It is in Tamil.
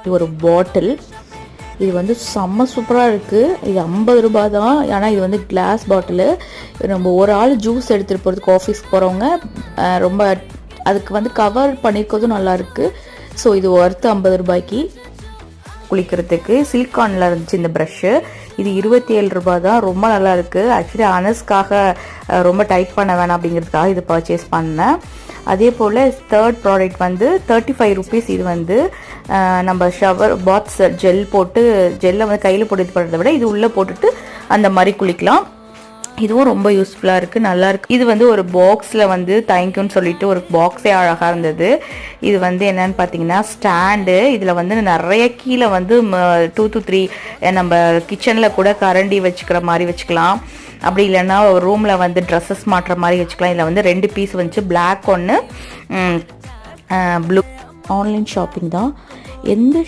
இது ஒரு பாட்டில். இது வந்து செம்ம சூப்பராக இருக்குது. இது 50 ரூபாய் தான். ஆனால் இது வந்து கிளாஸ் பாட்டிலு. நம்ம ஒரு ஆள் ஜூஸ் எடுத்துகிட்டு போகிறதுக்கு ஆஃபீஸ்க்கு போகிறவங்க ரொம்ப அதுக்கு வந்து கவர் பண்ணியிருக்கிறதும் நல்லாயிருக்கு. ஸோ இது ஒர்த்து 50 ரூபாய்க்கு. குளிக்கிறதுக்கு சிலிக்கானில் இருந்துச்சு இந்த ப்ரஷ்ஷு. இது 27 ரூபாய் தான். ரொம்ப நல்லா இருக்குது. ஆக்சுவலி அனஸ்க்காக ரொம்ப டைட் பண்ண வேணாம் அப்படிங்கிறதுக்காக இது பர்ச்சேஸ் பண்ணேன். அதே போல் தேர்ட் ப்ராடக்ட் வந்து 35 ருபீஸ். இது வந்து நம்ம ஷவர் பாத்ஸ் ஜெல்லை வந்து கையில் போட்டு இது பண்ணுறதை விட இது உள்ளே போட்டுட்டு அந்த மாதிரி குளிக்கலாம். இதுவும் ரொம்ப யூஸ்ஃபுல்லாக இருக்குது, நல்லாயிருக்கு. இது வந்து ஒரு பாக்ஸில் வந்து தேங்க்யூன்னு சொல்லிட்டு ஒரு பாக்ஸே அழகாக இருந்தது. இது வந்து என்னென்னு பார்த்தீங்கன்னா ஸ்டாண்டு. இதில் வந்து நிறைய கீழே வந்து 2 to 3 நம்ம கிச்சனில் கூட கரண்டி வச்சுக்கிற மாதிரி வச்சுக்கலாம். அப்படி இல்லைன்னா ரூமில் வந்து ட்ரெஸ்ஸஸ் மாட்டுற மாதிரி வச்சுக்கலாம். இதில் வந்து 2 பீஸ் வந்துச்சு, பிளாக் ஒன்று, ப்ளூ. ஆன்லைன் ஷாப்பிங் தான். எந்த